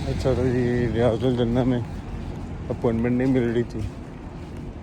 अच्छा तो जी रियाजुल जन्नह में अपॉइंटमेंट नहीं मिल रही थी।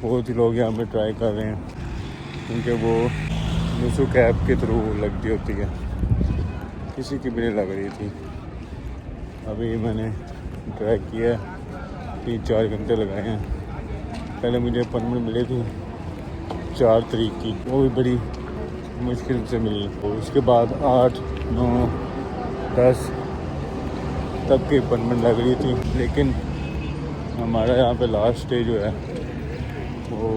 बहुत ही लोग यहाँ पे ट्राई कर रहे हैं क्योंकि वो नुसुक ऐप के थ्रू लगती होती है, किसी की भी नहीं लग रही थी। अभी मैंने ट्राई किया, 3-4 घंटे लगाए हैं। पहले मुझे अपॉइंटमेंट मिली थी 4 तारीख की, वो भी बड़ी मुश्किल से मिली। तो उसके बाद 8, 9, 10 तक की अपॉइंटमेंट लग रही थी, लेकिन हमारा यहाँ पे लास्ट डे जो है वो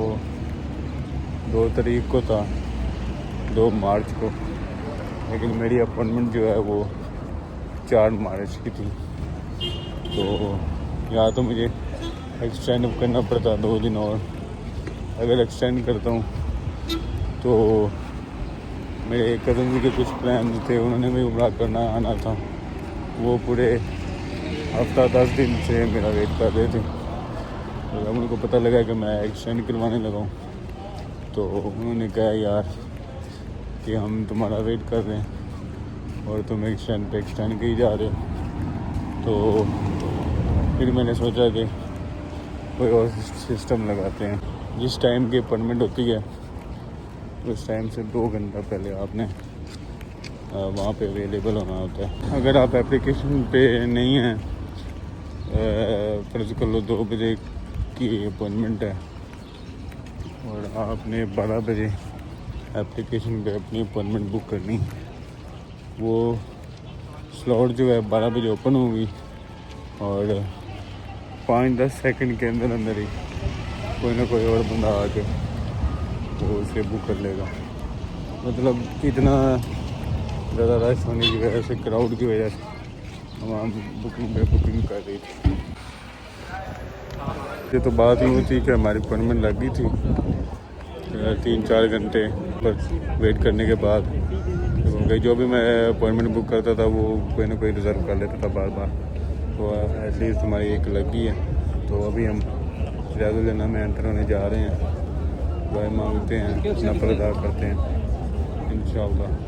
2 तारीख को था, 2 मार्च को, लेकिन मेरी अपॉइंटमेंट जो है वो 4 मार्च की थी। तो या तो मुझे एक्सटेंड करना पड़ता 2 दिन और। अगर एक्सटेंड करता हूँ तो मेरे कज़न के कुछ प्लान थे, उन्होंने भी उम्रा करना आना था, वो पूरे हफ्ता 10 दिन से मेरा वेट कर रहे थे। तो जब उनको पता लगा कि मैं एक्सटेंड करवाने लगा हूँ तो उन्होंने कहा यार कि हम तुम्हारा वेट कर रहे हैं और तुम एक्सटेंड के ही जा रहे हो। तो फिर मैंने सोचा कि कोई और सिस्टम लगाते हैं। जिस टाइम की अपॉइंटमेंट होती है उस टाइम से 2 घंटा पहले आपने वहाँ पे अवेलेबल होना होता है। अगर आप एप्लीकेशन पे नहीं हैं, फ़र्ज़ कर लो 2 बजे की अपॉइंटमेंट है और आपने 12 बजे एप्लीकेशन पे अपनी अपॉइंटमेंट बुक करनी, वो स्लॉट जो है 12 बजे ओपन होगी और 5-10 सेकंड के अंदर अंदर ही कोई ना कोई और बंदा आके तो उसे बुक कर लेगा। मतलब इतना ज़्यादा रश होने की वजह से, क्राउड की वजह से हम बुकिंग पे बुकिंग कर रही थी। ये तो बात यूँ थी कि हमारी अपॉइंटमेंट लग गई थी 3-4 घंटे पर वेट करने के बाद, क्योंकि जो भी मैं अपॉइंटमेंट बुक करता था वो कोई ना कोई रिज़र्व कर लेता था बार बार। तो एटलीस्ट हमारी एक लग गई है। तो अभी हम रियाजुल जन्नह में एंटर होने जा रहे हैं, दुआएं मांगते हैं, नफल अदा करते हैं इंशाअल्लाह।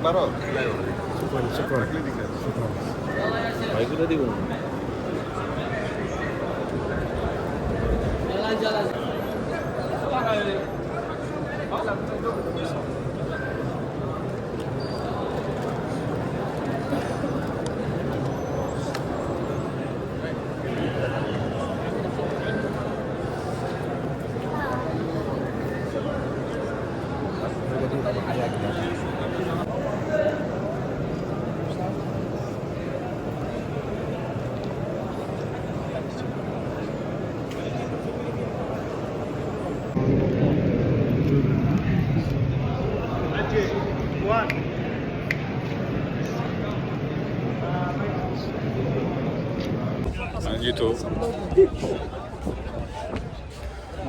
Claro. Syukur. Baik itu tadi bang. Jalan-jalan. हाँ जी, तो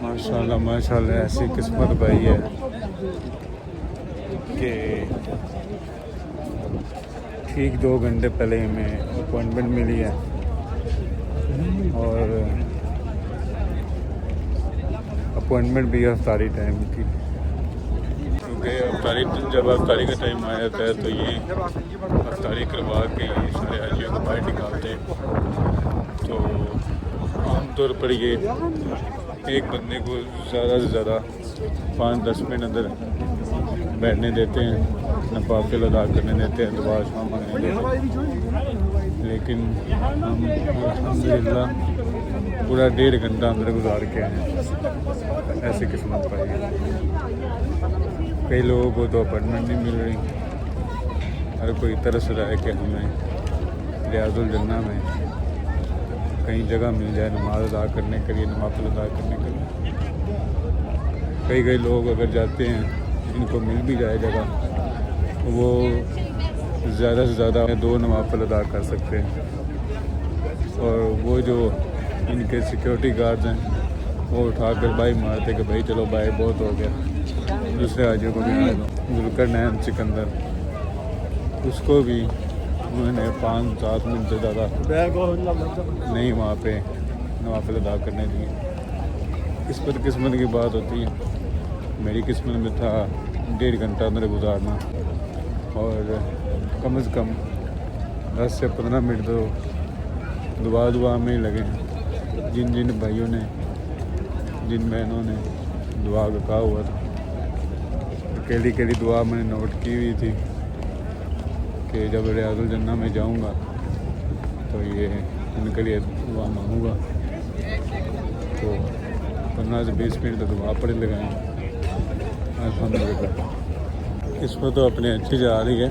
माशाल्लाह माशाल्लाह ऐसी किस्मत भाई है कि ठीक 2 घंटे पहले हमें अपॉइंटमेंट मिली है और अपॉइंटमेंट भी अफ्तारी टाइम की, क्योंकि अफ्तारी जब अफ्तारी का टाइम आया था तो ये अफ्तारी करवा के ये सारे हाजियों को बाहर निकालते हैं। तो आमतौर पर ये एक बंदे को ज़्यादा से ज़्यादा 5-10 मिनट अंदर बैठने देते हैं, नफाफिल अदा करने देते हैं, दुआ शाम मांगने देते हैं। लेकिन हम अल्हम्दुलिल्लाह पूरा 1.5 घंटा अंदर गुजार के आए हैं। ऐसी किस्मत पाई है। कई लोगों को तो अपॉइंटमेंट नहीं मिल रही, हर कोई तरस रहा है कि हमें रियाजुल जन्ना में कहीं जगह मिल जाए नमाज अदा करने के लिए, नवाफिल अदा करने के लिए। कई लोग अगर जाते हैं इनको मिल भी जाए जगह तो वो ज़्यादा से ज़्यादा 2 नवाफिल अदा कर सकते हैं, और वो जो इनके सिक्योरिटी गार्ड्स हैं वो उठाकर बाई मारते कि भाई चलो बाई बहुत हो गया। दूसरे हाजियों को भी जुल्करनैन सिकंदर, उसको भी उन्होंने 5-7 मिनट से ज़्यादा नहीं वहाँ पे नवाफिल अदा करने दिए। किस्मत की बात होती है। मेरी किस्मत में था 1.5 घंटा अंदर गुजारना, और कम से कम 10 से 15 मिनट तो दुआ में ही लगे। जिन भाइयों ने, जिन बहनों ने दुआ का कहा हुआ था, अकेली दुआ मैंने नोट की हुई थी कि जब रियाजुल जन्ना में जाऊंगा तो ये उनके लिए दुआ मांगूंगा। तो 15 से 20 मिनट तो दुआ पड़े लगाएँ। अल्हम्दुलिल्लाह किस्मत तो अपने अच्छी जा रही है,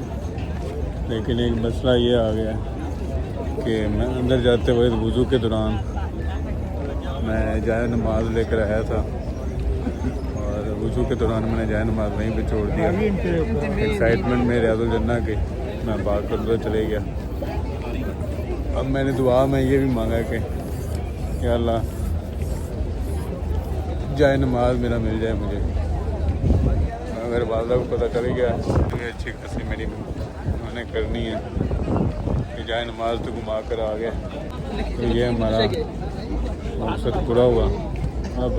लेकिन एक मसला ये आ गया कि मैं अंदर जाते हुए वज़ू के दौरान मैं जाए नमाज लेकर आया था, और वज़ू के दौरान मैंने जाए नमाज वहीं पे छोड़ दिया। एक्साइटमेंट में रियाजुल जन्ना की मैं बात कर अंदर चले गया। अब मैंने दुआ में ये भी मांगा कि या अल्लाह जाए नमाज मेरा मिल जाए मुझे। अगर वालदा को पता चल गया तो ये अच्छी खासी मेरी उन्होंने करनी है कि जाए नमाज तो घुमा कर आ गया, तो ये हमारा मकसद पूरा हुआ। अब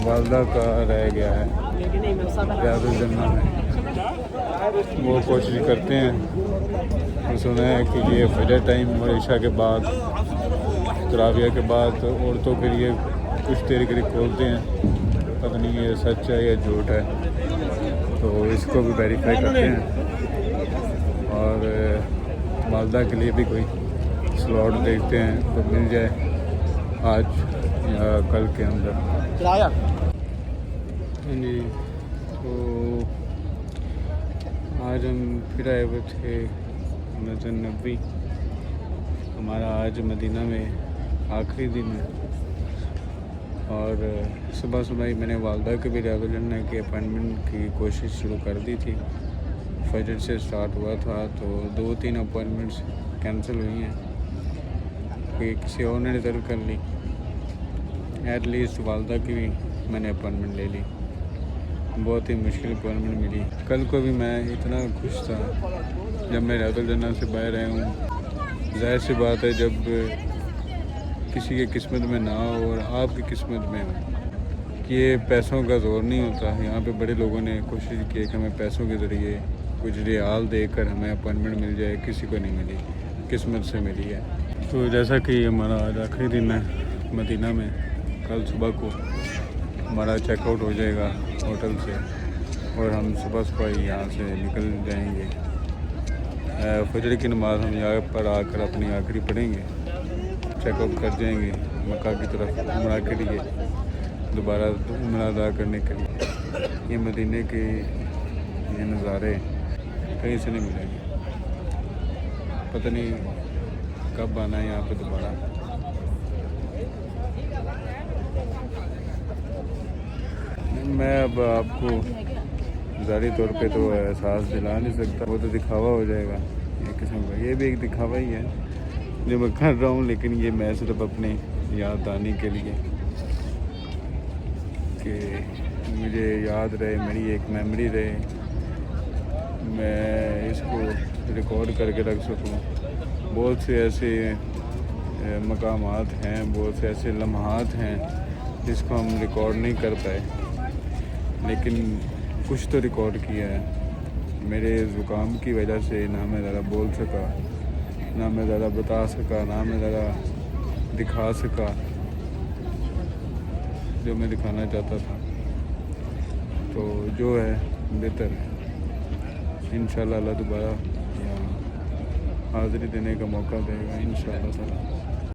वालदा का रह गया है रियाजुल जन्ना में, वो कोशिश करते हैं। तो सुना है कि ये फजर टाइम और इशा के बाद, तराविया के बाद औरतों के लिए कुछ देर के लिए खोलते हैं। पता नहीं ये सच है या झूठ है, तो इसको भी वेरीफाई करते हैं, और वालदा के लिए भी कोई स्लॉट देखते हैं तो मिल जाए आज या कल के अंदर। जी, तो आज हम फिर आए हुए थे मस्जिद नबवी। हमारा आज मदीना में आखिरी दिन है, और सुबह ही मैंने वालदा के भी रियाजुल जन्ना की अपॉइंटमेंट की कोशिश शुरू कर दी थी। फजर से स्टार्ट हुआ था तो 2-3 अपॉइंटमेंट्स कैंसिल हुई हैं, कि किसी और ने रिजर्व कर ली। एटलीस्ट वालदा की भी मैंने अपॉइंटमेंट ले ली। बहुत ही मुश्किल अपॉइंटमेंट मिली। कल को भी मैं इतना खुश था जब मैं रियाजुल जन्ना से बाहर आया हूँ। जाहिर सी बात है जब किसी की किस्मत में ना हो और आपकी किस्मत में हो कि ये पैसों का ज़ोर नहीं होता। यहाँ पे बड़े लोगों ने कोशिश की कि हमें पैसों के ज़रिए कुछ रियाल देकर हमें अपॉइंटमेंट मिल जाए, किसी को नहीं मिली, किस्मत से मिली है। तो जैसा कि हमारा आज आखिरी दिन है मदीना में, कल सुबह को हमारा चेकआउट हो जाएगा होटल से और हम सुबह सुबह यहाँ से निकल जाएंगे। फजर की नमाज़ हम यहाँ पर आकर अपनी आखिरी पढ़ेंगे, चेकआउट कर जाएंगे मक्का की तरफ उम्रा के लिए, दोबारा उम्रा अदा करने के लिए। ये मदीने के ये नज़ारे कहीं से नहीं मिलेंगे, पता नहीं कब आना है यहाँ पे दोबारा। मैं अब आपको ज़ाहिरी तौर पे तो एहसास दिला नहीं सकता, वो तो दिखावा हो जाएगा एक किस्म का। ये भी एक दिखावा ही है जो मैं कर रहा हूँ, लेकिन ये मैं सिर्फ अपनी याद आने के लिए कि मुझे याद रहे, मेरी एक मेमोरी रहे, मैं इसको रिकॉर्ड करके रख सकूँ। बहुत से ऐसे मकामात हैं, बहुत से ऐसे लम्हात हैं जिसको हम रिकॉर्ड नहीं कर पाए, लेकिन कुछ तो रिकॉर्ड किया है। मेरे ज़ुकाम की वजह से ना मैं ज़रा बोल सका, ना मैं ज़रा बता सका, ना मैं ज़रा दिखा सका जो मैं दिखाना चाहता था। तो जो है बेहतर है, इंशाल्लाह अल्लाह दोबारा यहाँ हाज़िरी देने का मौका देगा इंशाल्लाह ताला।